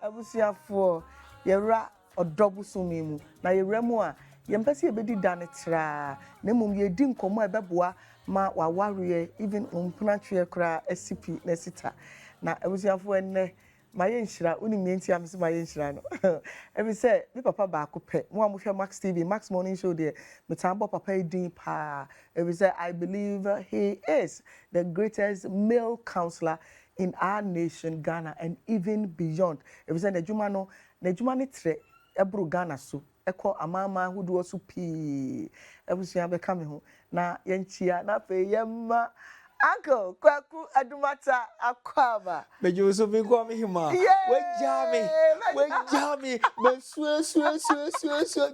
abusiafo yewra odobu sumimu na yewra mu a yempese yebedi dane tra na mum yedi nkomo ebeboa ma waware even umpnatwe kra SCP na sita na abusiafo enne maye nshira uni mienti amse maye nshira no ebi say me papa ba akopɛ mo amohwe Max TV Max Morning Show there metambo papa edin pa ebi say I believe he is the greatest male counselor in our nation Ghana and even beyond ebi say najuma ni tre ebru Ghana so ekọ amama hudu osu pi ebusia be ka me ho na yenchia na fe yemma Uncle Kwaku Adumatta akwaba. Meju so be go me hima. We jam me swear.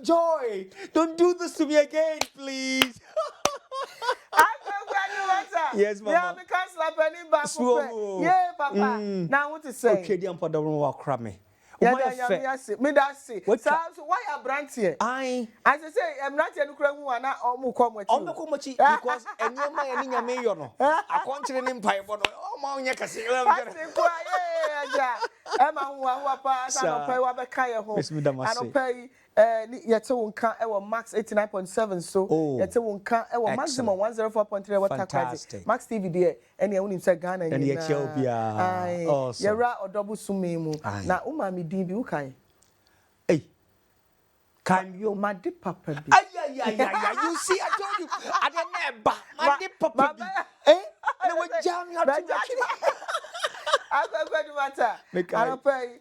Joy, don't do this to me again, please. Uncle Adumatta. Yes, mama. Yeah, me can't slap any back. Yeah, papa. Now what to say? Okay, the ampa don't wa kra me. Yeah, me that say. So why a branch here? I say I'm not here to cry mu ana omu come with you. Omu come with you because enyema ya ni nyame yo no. Akontre ni mpai bo no. O ma onye kase. Emma wa pa na pay wa be ka ye ho. Ano pay yete wonka e wo max 89.7 so yete wonka e wo maximum 104.3 wa takwadi. Max TV there ene ya wonim say Ghana ene ya chel bia. Yera odobu sumemu na uma mi din bi ukai. Hey. Can you my dear papa bi? You see I told you I didn't never my dear papa bi. No we jam you to Akwaku matter. I pay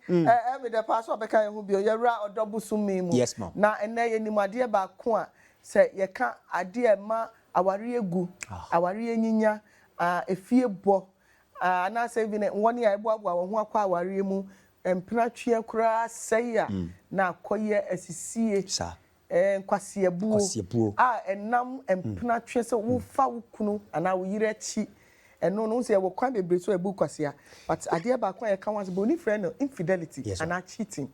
every the pastor be kan hu bi yera odobu sumemu. Yes ma'am. Na ene ye nimade ba ko a se ye ka ade ma aware egu aware nyinya efie bo na say bi ne woni a eboaboa wo ho akwa aware mu empratwe kura seya na koye asisie sa nkwasiebuo enam empratwe se wo fa wo kunu ana wo yire chi eno no se wo kwan bebre so ebu kwasia but ade ba kwan ye ka wan se boni friend no infidelity ana cheating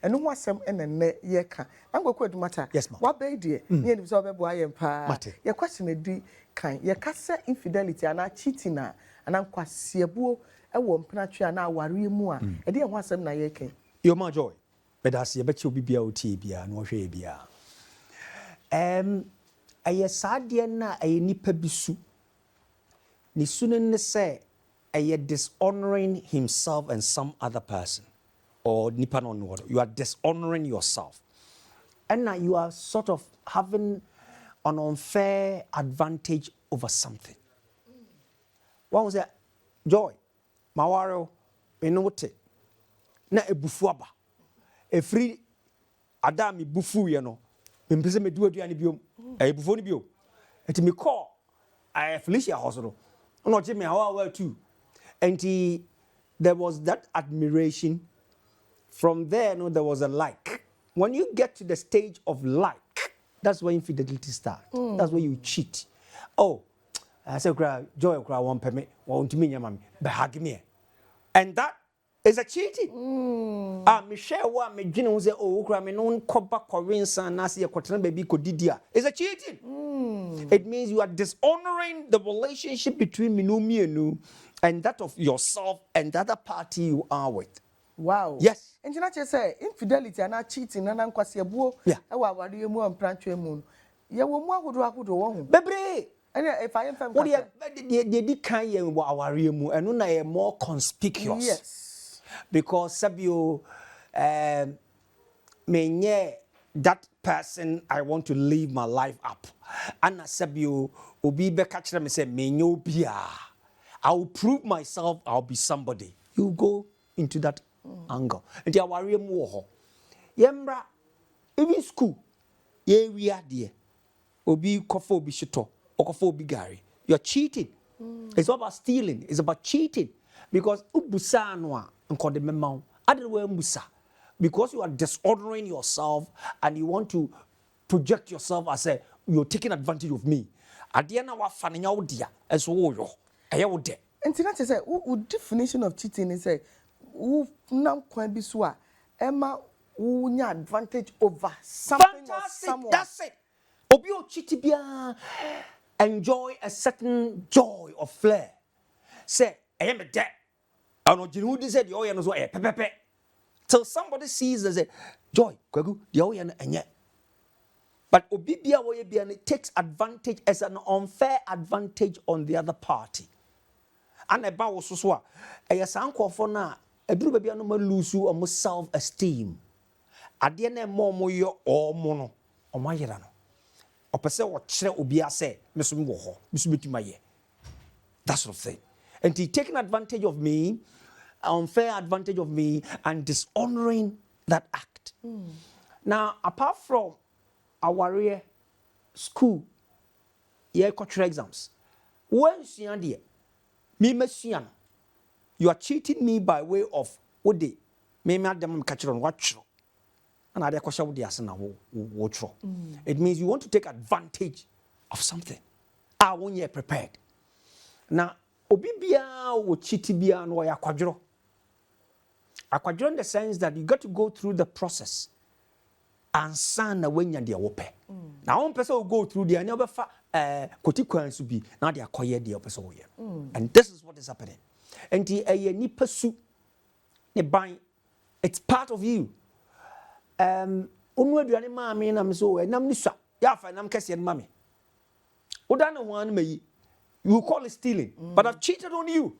eno ho asem enenne ye ka Kwaku Adumatta wa be de ye ni so bebo ayem pa ye question edi kan ye ka se infidelity ana cheating na ana nkwasiebuo ewo mpnatwe ana aware mu a ede ye ho asem na ye ken yo ma joy bedase ye bechi obi bia oti bia na ohwe bia aye saade na aye nipa bisu ni sunen say aye dishonoring himself and some other person or nipa no no you are dishonoring yourself and now you are sort of having an unfair advantage over something one was joy mawaro enote na ebufu aba efri adam ebufu ye no mpese medu aduane biom ebufu ni biom enti me call Felicia hospital no Jimmy how too and there was that admiration from there no there was a like when you get to the stage of like that's when infidelity starts that's when you cheat I said joy cry one permit want to me nyama be hug me and that is a cheating me share wa me dwene ho say cry me no koba korinsa na say kwotena baby kodidia is a cheating it means you are dishonoring the relationship between me and that of yourself and the other party you are with. Wow. Yes. And you know say infidelity and cheating and nkwasiebuo e wa aware mu amprantwe mu ye wo mu agodo wo ho bebre and if I am fam what the kan ye wo aware mu eno na ye more conspicuous. Yes. Because sabio menye that person I want to live my life up and sabio obi be catch them say menyo bia I will prove myself I'll be somebody you go into that angle and ya worry mu ho yemra even school ye wi ade obi kofo obi shito okofo obi gari you're cheating it's not about stealing it's about cheating because ubusa no a nkode memaw adewe mbusa because you are dishonoring yourself and you want to project yourself as a you're taking advantage of me ade na wa fa nya wo dia eso wo yo eye wo de Intina say who definition of cheating is say who nam kwan bi so a ema who nya advantage over something or someone. That's it. Obi o cheat bia enjoy a certain joy or flair. Say I am a dead. Ano jinu di said yo no so pepepe. till somebody sees and say, Joy, Kwaku, the oya enye. But obibia woye bia takes advantage as an unfair advantage on the other party. And eba wo so so a eye san kwofo na eduru ba bia no ma lose o self esteem. Ade na mo mo yo o mo no o ma yera no. Opese wo kire obi ase meso me wo ho, meso betuma ye. That sort of thing. And he taking advantage of me, unfair advantage of me, and dishonoring that act. Now, apart from our school, cultural exams, when you are cheating me by way of what they me madam catch on what and I question what they are. It means you want to take advantage of something. I won't yet prepared. Now, obi bia wo chiti bia no ya kwadwo. Akwadwo in the sense that you got to go through the process and san na wenya de wope. Now one person will go through the never fa koti kwansu bi na de akoye de person wo ye. And this is what is happening. And the nipa su ne ban, it's part of you. Unu aduane ma me na me so enam ni swa. Ya fa enam kese ma me. Oda ne ho an meyi. You call it stealing, but I've cheated on you.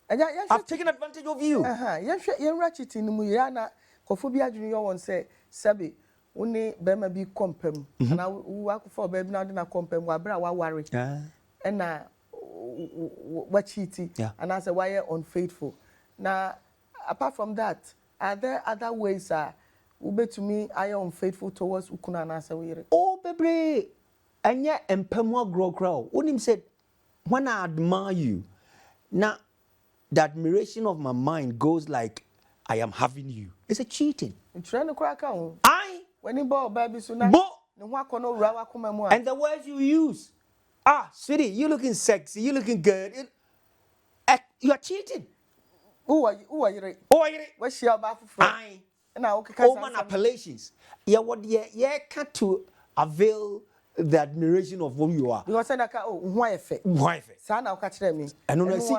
I've taken advantage of you. You're cheating. Muyana, Kofobia Junior one say, Sabi, only Bema be compem. And I work for baby now, then I compem, wabra, wa worry. And what cheating. And I say, why are unfaithful? Now, apart from that, are there other ways? Ube to me, I am unfaithful towards Ukuna and Asa. Oh, baby. And yet, empemwa grow. When him said, when I admire you, now the admiration of my mind goes like, I am having you. It's a cheating. Trying to crack out. When you bought baby soon, and the words you use, sweetie, you looking sexy, you looking good. You are cheating. Who are you? What's your bath for? Man appellations. Yeah, what can't to avail the admiration of whom you are. Because I can't, why effect? Son, I'll catch me. And no, see,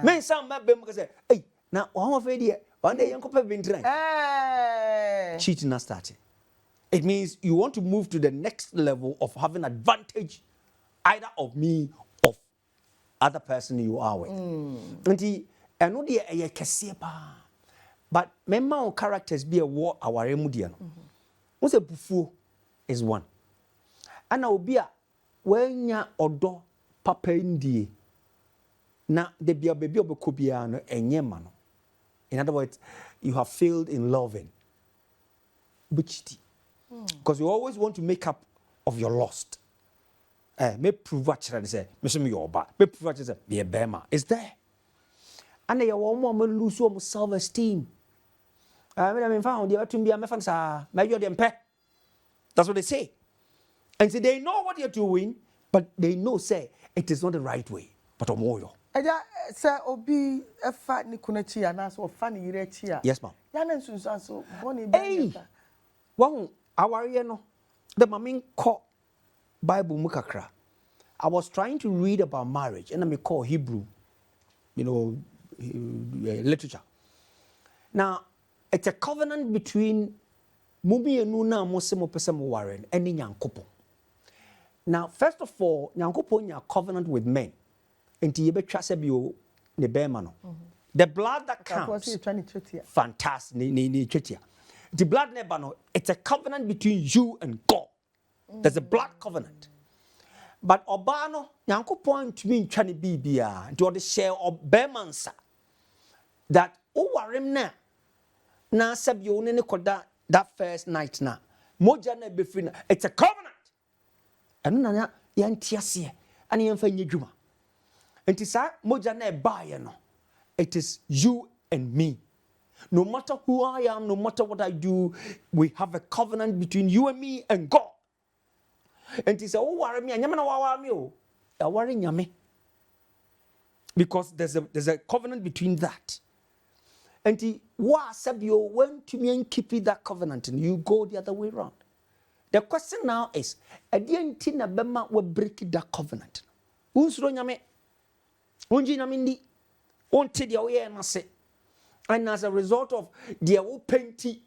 men some members say, hey, now, one day, young couple been trying. Cheating not starting. It means you want to move to the next level of having advantage either of me or of other person you are with. And I know the but member characters be a war our emudian. What's a buffo is one. And now be a when ya odo papa indie na de be a baby obekobiano enye mano. In other words, you have failed in loving. Because you always want to make up of your lost. Me prove what you say, me your ba. Me prove what you say, be a bema. It's there. And they are one lose some self-esteem. I mean, found you to be a mefansa, maybe you're the That's what they say. And so they know what you're doing, but they know, say, it is not the right way, but omoyo. Sir, Obi, a fat Nikunachi and us or funny Rechia. Yes, ma'am. Yanan Susan, so Bonnie. Hey, one, our the mamin called Bible Mukakra. I was trying to read about marriage, and I call Hebrew, literature. Now, it's a covenant between Mubi and Nuna Mosemo Pesamo Warren and Nyankopo. Now, first of all, Nyankopo is a covenant with men. And Tiyebe ne Bemano. The blood that counts. Fantastic. The blood nebano, it's a covenant between you and God. There's a blood covenant. But Obano, Nyankopo to me Chani Bibia, do the share of Bemansa. That Owarim na sabio ne koda that first night na moja na befina it's a covenant and na yantiasie and yemfa nyedwuma enti sa moja na baye no it is you and me. No matter who I am, no matter what I do, we have a covenant between you and me and God. And he said, oh, worry me, anyama na wa me o. Ya worry nyame. Because there's a covenant between that. And he said you went to me and keep that covenant and you go the other way around. The question now is, adianti na bema we break that covenant. Unsuro nyame. Unji nyame ndi. Unti dia oye na se. And as a result of their painting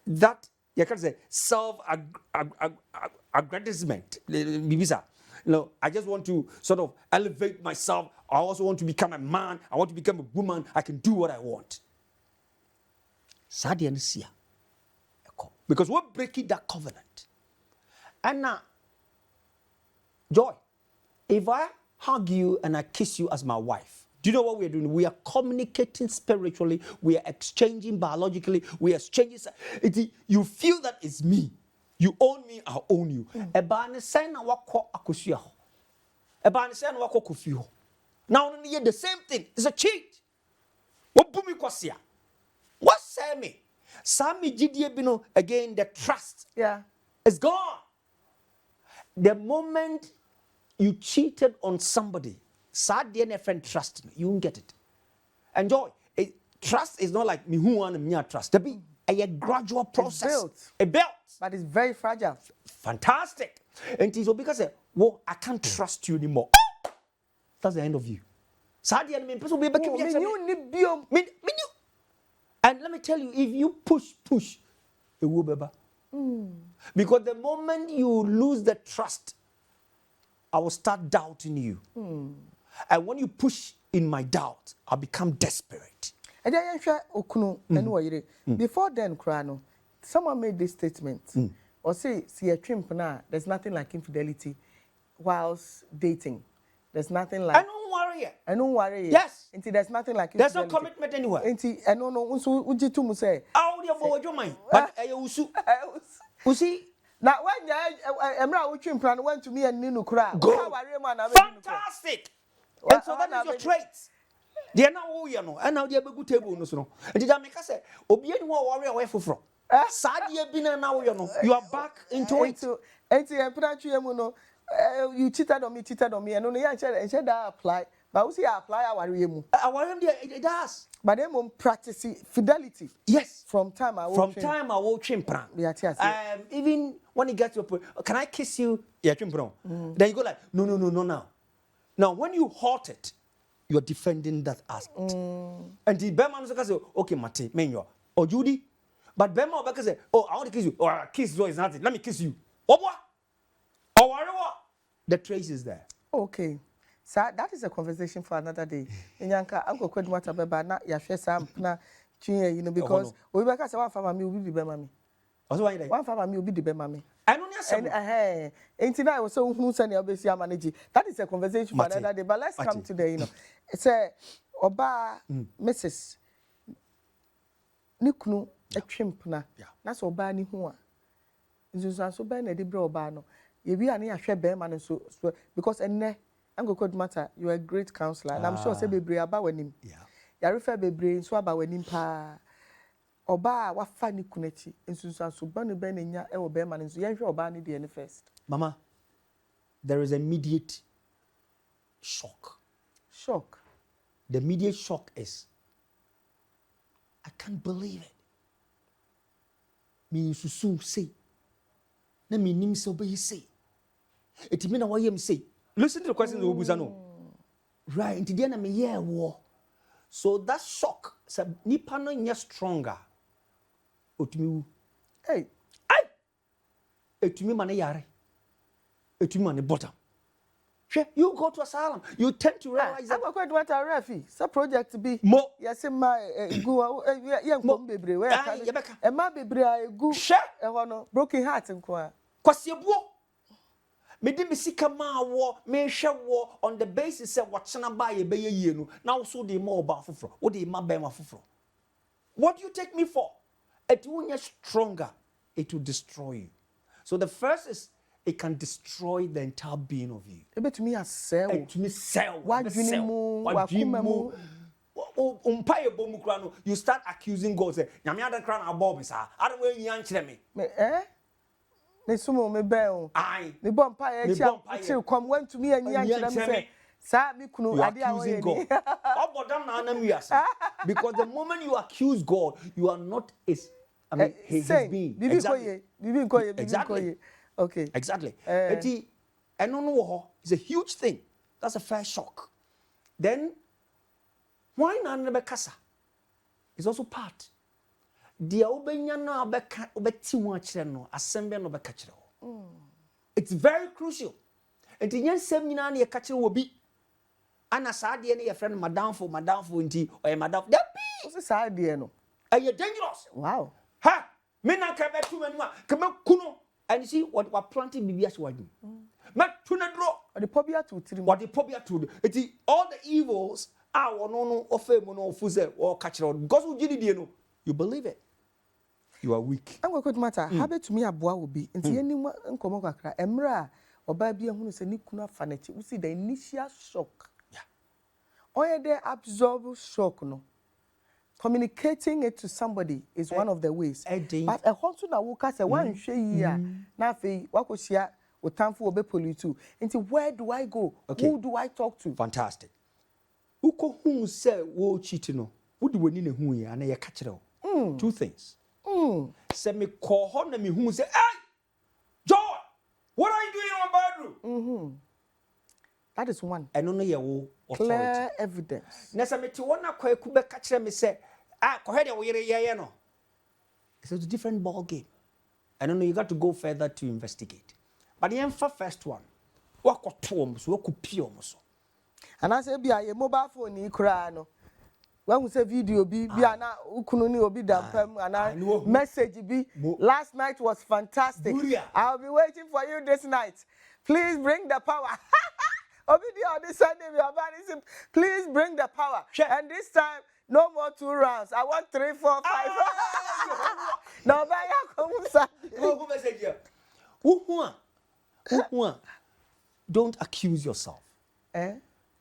that you can say self-aggrandizement, I just want to sort of elevate myself. I also want to become a man. I want to become a woman. I can do what I want. Because we're breaking that covenant. And now, Joy, if I hug you and I kiss you as my wife, do you know what we're doing? We are communicating spiritually. We are exchanging biologically. We are exchanging. You feel that it's me. You own me, I own you. Now, the same thing. It's a cheat. What say me? Sami Gideon, again, the trust is gone. The moment you cheated on somebody, sad dear friend, trust me, you won't get it. Enjoy. Trust is not like me who and me trust. There be a gradual process. It's built. But it's very fragile. Fantastic. And so because well, I can't trust you anymore. That's the end of you. Sad dear me, person be back. And let me tell you, if you push, it will be bad. Because the moment you lose the trust, I will start doubting you. And when you push in my doubt, I'll become desperate. Before then, someone made this statement. Or say, there's nothing like infidelity whilst dating. There's nothing like... I don't worry. Yes. Until there's nothing like there's no commitment anywhere. Until I don't know. Uji tu say. But you see. Now when Emra Uchim plan went to me and Ninu Kra. Fantastic. And so that is your traits. They are now all you know. And now they have a good table. No. And did I make us say, Obian warrior away from? Sadia been now you know. You are back into it. You cheated on me, and only I said that apply. But we see apply our remu. It does. But then we practice fidelity. Yes. From time I will chimpran. Even when you get to a point, can I kiss you? Yeah, chimpran. Then you go like, no, now. Now, when you halt it, you are defending that aspect. And the Berman say, okay, Mate, Menyo, or Judy. But Berman will say, oh, I want to kiss you. Or kiss is nothing. Let me kiss you. Oh, what? Oh, what? The trace is there. Okay. So that is a conversation for another day. Inyanka, I'm going to quote what about na ya share some na chinye, because we back as one family will be the bemami. One family will be the bemami. I don't know. And until I was so who send your base manager. That is a conversation for another day. But let's come to the It's a Oba Mrs. Nikunu a chimp na. That's Oba ni huwa. Nzo so ba na de bre Oba no. Ye bi ani ahwe be man so because enne Counsellor Adumatta, you are a great counselor, and I'm sure say bebre aba wanim. Ya refer bebre so aba wanim pa. Oba wa fa ni kunechi nsunsu so ba no be na nya e wo be man nso ye hwe oba ni de first. Mama, there is immediate shock. The immediate shock is I can't believe it. Me nsusu say na me nim so be say. It mean na why am say. Listen to the questions we will right, into the end of me year war. So that shock, so nipa no nya stronger. Otumi hey, etumi mane yare. Etumi mane bottom. You go to asylum. You tend to realize that. I'm going to what a refi. So project be mo. Yes, my go. Yeah, mo bebre. Where? E ma bebre a go. No broken heart nko. Kwasiebo. Me di misika ma wo me hwe wo on the basis say what chana ba ye be ye no now so dey more ba foforo wo dey ma ba ma foforo. What do you take me for? It will get stronger, it will destroy you. So the first is it can destroy the entire being of you. Ebe to me a sell. To me sell. Wadwinimu, wakumamu. Umpaye bomu kra no, you start accusing God say nyame adan kra na abo bisa. Adan we yin ankyere me. Ne sumo me bel. Ai. Me bom pa e chia come went to me and yan say sa me kunu ade a wo ye ni. Obodam na anam wiase. Because the moment you accuse God, you are not his his being. Exactly. Okay. Exactly. It's a huge thing. That's a fair shock. Then why not never kasa? is also part. Dia obenya na obeti ho akire no assemble no beka kire ho. It's very crucial. And the nsem nyina na ye ka kire wo bi. Ana saade ne ye friend madamfo nti or madam. That be. What's saade no? Are you dangerous? Wow. Ha! Me na ka betu manu a ka me kuno. And you see what planting bibia so wadu. Me tuna dro. Or the pobia to tiri. What the pobia to. It all the evils are no ofe mo no fuze or ka kire. Because wo gidi die no, you believe it. You are weak. I'm going to matter. Habit to me aboa will be. Nti any nkomo kakra. Emra oba bia hunu se ni kuna faneti. We see the initial shock. Yeah. Oye de absorb shock no. Communicating it to somebody is one of the ways. But a honto na woka se wan hwe yi a na afei wakohia otamfo obe pollute. Nti where do I go? Okay. Who do I talk to? Fantastic. Uko hu se wo cheat no. Wo de wani na hu ya na ye ka kire wo. Two things. Se me call ho na me hu say, "Hey! Joy! What are you doing in my bedroom?" That is one. Eno no ye wo authority. Clear evidence. Na se me ti wona Kwaku be ka kire me say, ko he de wo yere ye no." It's a different ball game. Eno no you got to go further to investigate. But the first one, wakoto om so wakopi om so. And I say bia ye mobile phone ni kura no. When we say video bi ana ukunu ni obi dampam ana message bi last night was fantastic. I'll be waiting for you this night. Please bring the power. Obi di on this Sunday we are banning. Please bring the power. And this time no more 2 rounds. I want 3, 4, 5. No ba ya come Sunday. Who message you? Who? Don't accuse yourself.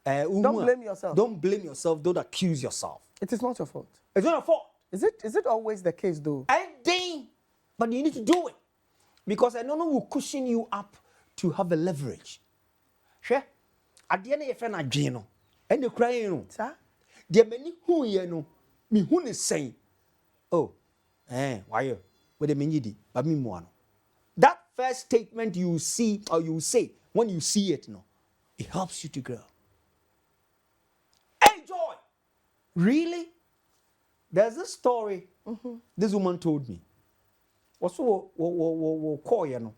Don't blame yourself. Don't blame yourself. Don't accuse yourself. It is not your fault. It's not your fault. Is it always the case though? But you need to do it. Because I don't know will cushion you up to have a leverage. Sure? At the end of your friend adwene and you crying no. Sir? There many who ye no. Me who is saying, "Oh, why you? What the mean but me mo no." That first statement you see or you say when you see it no, it helps you to grow. Joy. Really? There's this story this woman told me. Also, call you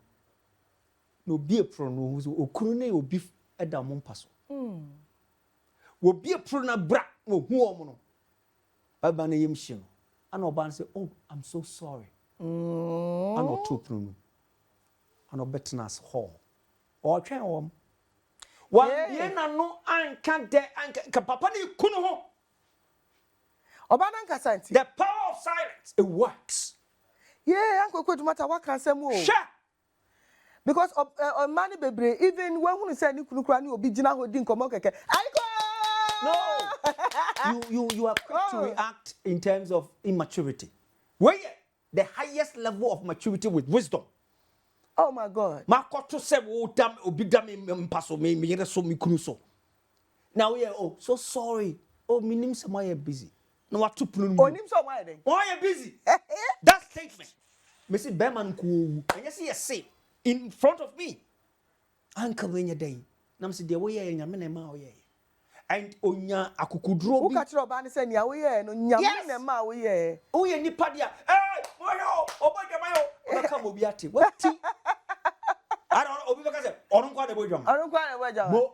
no be a pro no who's okurune obi edamon paso. Wo be a pro na bra no hu omo no. Baba na yemhye no. Ana oba say, "Oh, I'm so sorry." Ana otopro no. Ana obetnas hall. O twen wom. One ye na no anka de anka papa ni kunu ho. Obanan kasanti. The power of silence, it works. Yeah, Uncle Adumatta, what can say more? Sure. Because on money bebre, even when we say ni kunu kura ni obi jina hodin komo keke. No. You are quick to react in terms of immaturity. Where the highest level of maturity with wisdom. Oh my God. Makoto se wo dam obi dam mpaso me yere so me kunu so. Now we are so sorry. Oh, minim se why busy. No what to punu. Onim so why then? Why you busy? That statement. Me see Berman ku. And you see you say in front of me. Uncle when you day. Nam se de we ye nyame na ma we ye. And onya akukudro bi. Who catch rob and say nya we ye no nyame na ma we ye. Oh ye nipa dia. Moyo obojamayo. Onaka mo bi ate. What? I don't know. Obi say orunkwa de bojama. Orunkwa de bojama.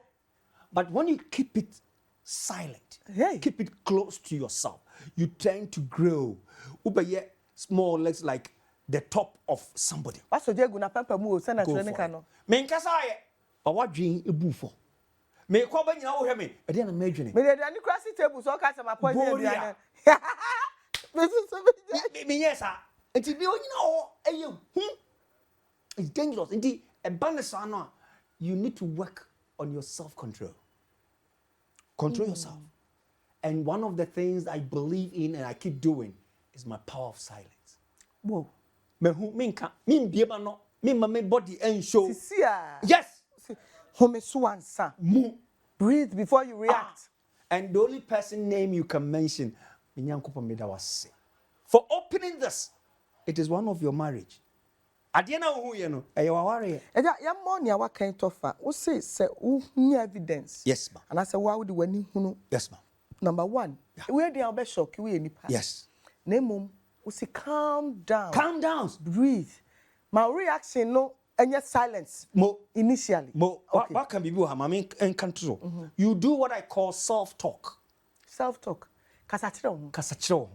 But when you keep it silent, keep it close to yourself, you tend to grow. Ubeye small legs like the top of somebody. What's the jegu na papa mu o se na trene ka no. Me nkasa aye. Ba wadwen ebufo. Me ko ba nyina wo hwe me. E dey na me dwene. Me dey ani cross table so ka se ma poison dey. Me yes ah. Enti bi onyina wo eye hu. It's dangerous. Enti e banesa no you need to work on your self-control. Control yourself. And one of the things I believe in and I keep doing is my power of silence. Whoa. Me nka me bieba no me ma me body and show. Yes. Home suansa. Breathe before you react. And the only person name you can mention for opening this, it is one of your marriage. Adiena who you know, worry. Ya money wa kind of we say new evidence. Yes, ma'am. And I say why would when you know? Yes, ma'am. Number one, where they are be shock we any pass. Yes. Nemum, we say calm down. Calm down. Breathe. My reaction no any silence. Mo Initially. okay. What can be in control? You do what I call self-talk. Self-talk. Kasachiro.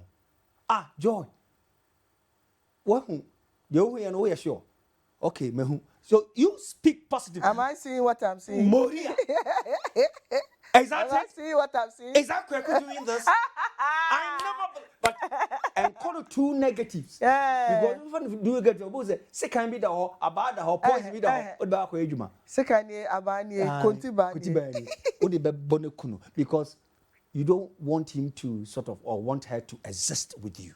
Ah, Joy. What? You know sure. Okay, mehu. So you speak positive. Am I seeing what I'm seeing? Moria. Exactly. Am I seeing what I'm seeing? Is that Kwaku doing this? I never, but and call it two negatives. Yeah. Because even if you do get your boss, say can be the whole about the whole poison be the whole about Kwejuma. Sekanye abanye kontibani. Because you don't want him to sort of or want her to exist with you,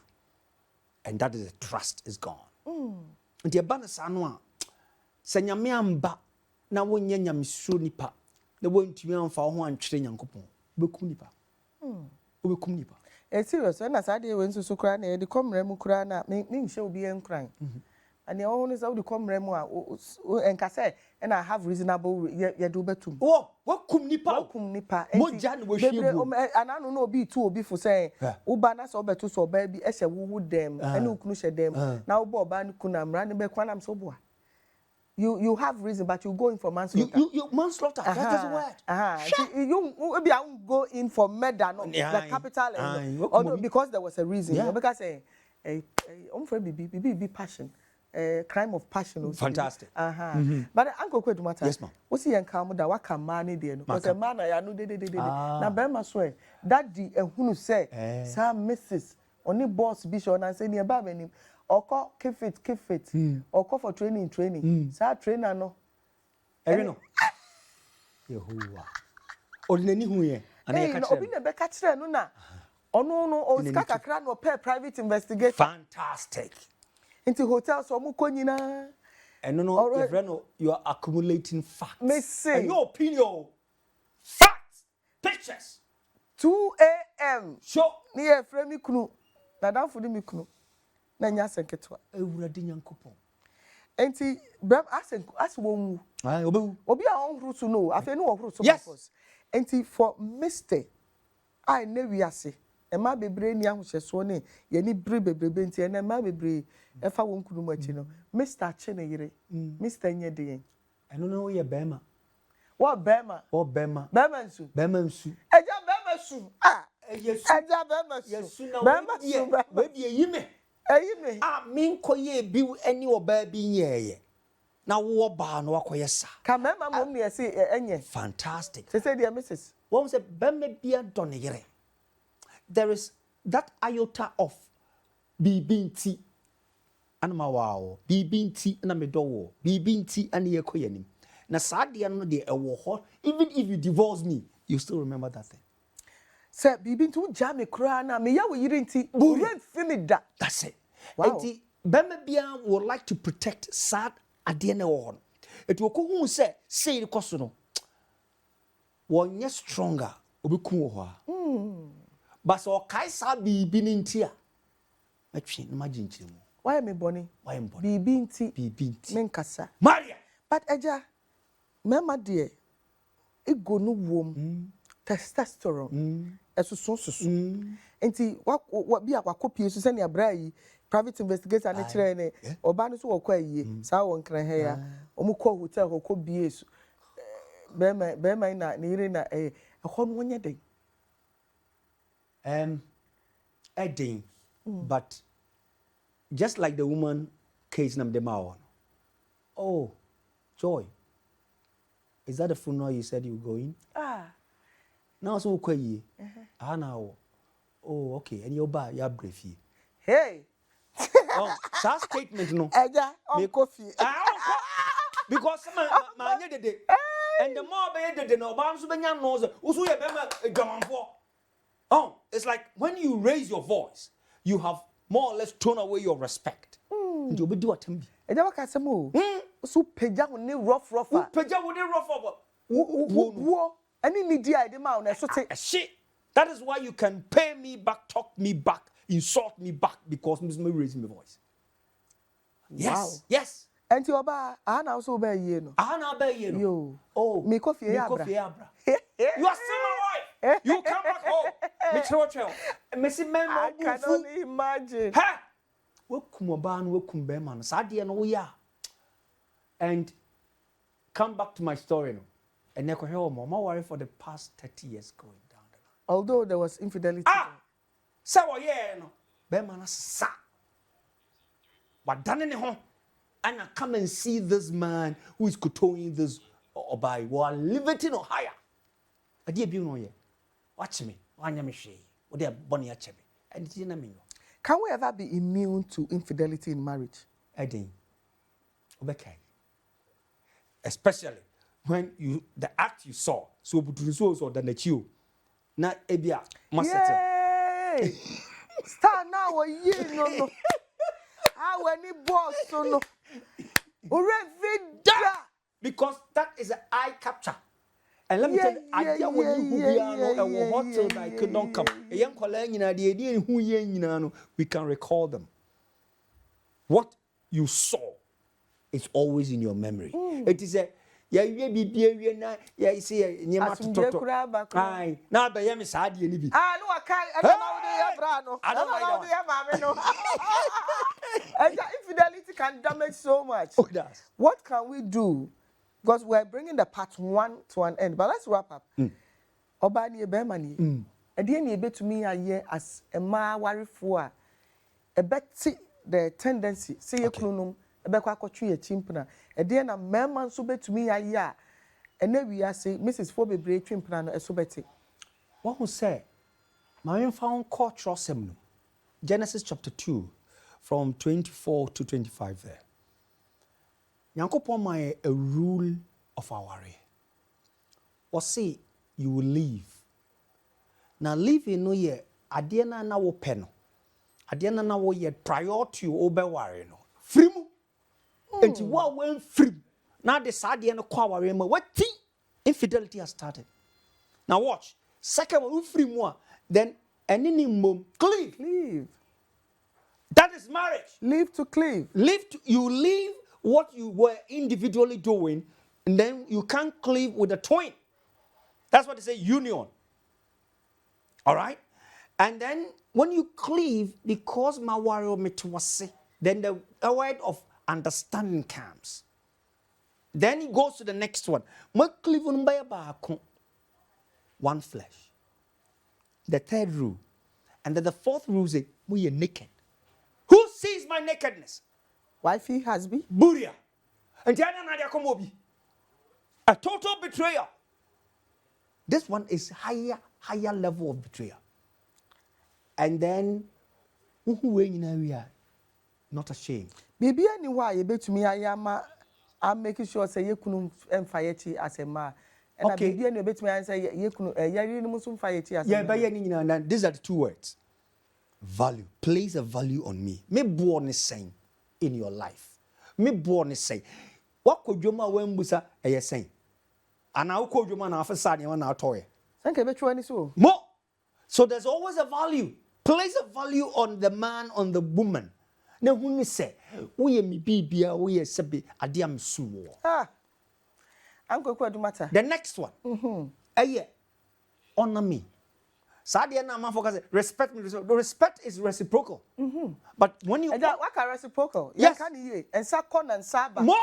and that is the trust is gone. The abana sanwa. Sanyame amba na wonye nyamesuro nipa na wontumi amfa ho antwere nyankopon bekum nipa obekum nipa serious na sade we nsusu kura na de komra mu kura na me nhye obi enkran and the one is how the komra mu a enka say na have reasonable ye do betum wakum nipa moja na wohwiebu ananu na obi tu obi fo say uba na so obeto so oba bi ehye wuwu dem ene ukunu hye dem na uba oba ni kuna mra ne be kwana so boa. You have reason, but you go in for manslaughter. You manslaughter. That's the word. You maybe I won't go in for murder, no, the capital, although because there was a reason. Yeah. Because be passion, crime of passion. Fantastic. But Uncle Kwaku Adumatta. Yes, ma'am. What's he encounter that what can man there? Because a man I know de. Na Bema swear that the who say, sir, Mrs. Only boss bishop and say near Babeni. Oko keep it. Oko for training. Sa trainer no. Every no. Yehovah. Ordinary hu ye. Ana no obi na be ka kire no na. Ono no o ska kakra no pay private investigator. Fantastic. Into hotels o mu konyina. And no your friend you are accumulating facts. Me say. And your opinion. Facts. Pictures. 2 a.m. Sure. Ni e frame mi kunu. Na dan fudi mi kunu. Na nya senketwa ewurade nyankopon enti bram as wonwu obewu obi a onhuru so no afi no ohuru so yes. Enti for Mr. I na wiase e ma bebre ni ahohyeso ne ye ni bre bebrebe enti e na ma bebre e fa won kunu machi no Mr. Che ne yire Mr. Nyede eno no ye bema what bema nsu eja bema su yesu eja bema su yesu na we bi eyime Ayime. Min koye bi any oba bi nyeye. Na wo ba no akoye sa. Ka mema mom ne say enye. Fantastic. Say dear Mrs. One say bemme bia donegere. There is that iota of bibinti. Anama wow. Bibinti na medowo. Bibinti ane ye koye nim. Na saa de no de ewo ho. Even if you divorce me, you still remember that thing. Say bibinti wo jam kra na me ya wo yire nti ren fimi da. That's it. Wow. Enti bemme bia would like to protect sad ade na wo ho. Eti wo ko hu say the koso no. Wonye stronger obekum wo ho a. But so kai sa bibi ni nti a. Matwe no maginchire mu. Why me boni? Why am boni? Bibinti. Menkasa. Maria. But eja mema de ego no wom. Testosterone. Esusun. Enti wa bi akwakopi so se ne abra yi private investigator na kire ne oba no so wokwa yi sa won kran he ya omukọ hotel kokọ bie su bema na ne yire na ho no onye den Edding, but just like the woman case nam dem awon. Oh, Joy, is that the funeral you said you were going? Now so kwayi. Now. Oh, okay. And your bar, you brief. Hey. Oh, that statement no. Eja, on coffee. Because my day. And the more be the no bounce be nyam no so usu ye be ma dwamanfo. Oh, it's like when you raise your voice, you have more or less thrown away your respect. And you be do atem bi. Eja waka sem o. So peja wo ne rough. Peja wo ne rough. Wo any media dey ma na so te. Shit. That is why you can pay me back, talk me back, insult me back because me raising my voice. Yes. Wow. Yes. Enti oba ana so be ye no. Ana be ye no. Yo. Oh, me coffee ya bra. You are still my wife. You come back home. Messi man, I can only imagine. Ha! Wokum oba no wokum bema no. Sadie no ya. And come back to my story no. And I hear mama worry for the past 30 years going down the line. Although there was infidelity. So yeah no. Bema na sa. But done ne ho. And I come and see this man who is kotowing this obai while living no higher. Ade bi no ye. Watch me. Wanya me hwe. Wo de boni a chebe. And it na me no. Can we ever be immune to infidelity in marriage? Edin. Obekai. Especially when the act you saw, so buturuso so than the chiu. Na ebia Yay! Start now ye no. How any boss so no. Because that is an eye capture. And let me tell you, idea when you who hotel like could not come. A young colleague in idea who ye we can recall them. What you saw is always in your memory. It is a you see nyama to aye na be yemi saade ni bi no akai e na wo dey abra no I don't like that no and that infidelity can damage so much. Oh, it does. What can we do? Because we're bringing the part 1 to an end, but let's wrap up. Oba ni ebe mani e dey na ebe to me aye as a ma warefo a e beti the tendency say ye kunum ebe kwa akotwe ye chimpna e dey na mema nso betumi aye a ene wi ase Mrs. Fobebre chimpna no eso beti what who say my found cultural seminum Genesis chapter 2 from 24 to 25 there. Yankopon my a rule of our way. Or say you will leave. Now leave no ye adiena na wo peno. Adiena na wo ye prior to you obe ware no. Frimu. Enti wa wen frim. Now the sadie no kwa ware ma what infidelity has started. Now watch. Second one frimu then any mom cleave. That is marriage. Leave to cleave. You leave what you were individually doing, and then you can't cleave with a twin. That's what they say, union. All right? And then when you cleave, because mawario metwase, then the word of understanding comes. Then he goes to the next one. One flesh. The third rule. And then the fourth rule is, we are naked. Who sees my nakedness? Wifey, husband? Buria. And Jana Nadia Komobi. A total betrayal. This one is higher level of betrayal. And then, we are not ashamed. Baby, anyway, you bet to me, I'm making sure say you couldn't fight as a man. And okay. I begin a bit me and say you couldn't fight as a man. These are the two words. Value. Place a value on me. Me born is saying in your life. Me born is saying. What could you ma when busa a saying? And now could you man after Sunday on our toy? Thank you, bet so. More. So there's always a value. Place a value on the man, on the woman. Now when we say, we me bibia, we sebi adiam suwo. Uncle Kwaku Adumatta. The next one. Honor me. Sadia na man focus respect me. Respect is reciprocal. But when you what can reciprocal? Yes. And sakon and saba. More.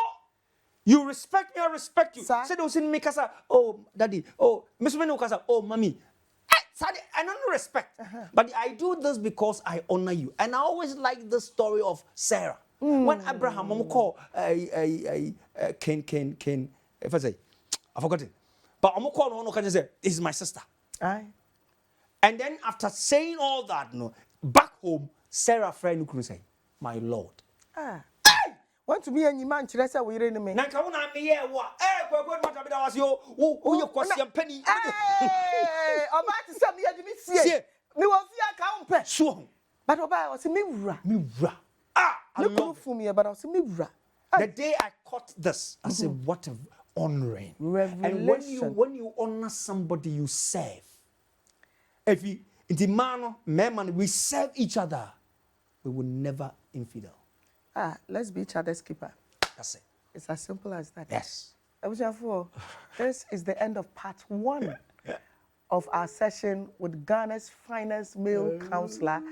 You respect me, I respect you. Say those in me kasa, oh daddy, oh Miss Menu kasa, oh mommy. I don't respect. But I do this because I honor you. And I always like the story of Sarah. When Abraham call Ken if I say I forgot it. But I'm call no can say this is my sister. Aye. And then after saying all that, no, back home, Sarah friend could say, my Lord. Want to be any man, Chilesa, we read me. Nankawuna me here, what? Kwaku Adumatta was your question penny. Hey, about to send me a Jimmy. Me was here, count. Sure. But Oba was a mirror. Look for me, but I was a mirror. The day I caught this, I said, what an honoring. Revelation. And when you honor somebody, you serve. If you, in the man, we serve each other, we will never infidel. Let's be each other's keeper. That's it. It's as simple as that. Yes. This is the end of part 1 of our session with Ghana's finest male counselor,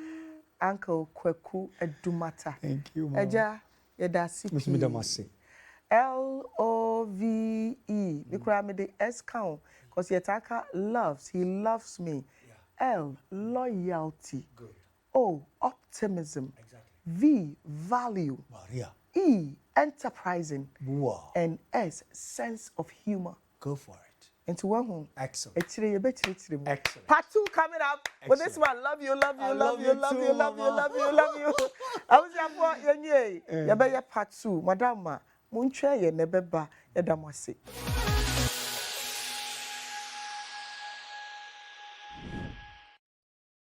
Uncle Kwaku Adumatta. Thank you, Mom. Eja, yeda sipi. L-O-V-E. Because me the S count. Because Yetaka loves. He loves me. Yeah. L, loyalty. Good. O, optimism. Exactly. V, value. Maria. E, enterprising. Wow. And S, sense of humor. Go for it. Into one home. Excellent. Excellent. Part 2 coming up. Excellent. With this one, love you. I was here for yenye. Yabaya part 2. Madam, munche ye nebeba yedamwase.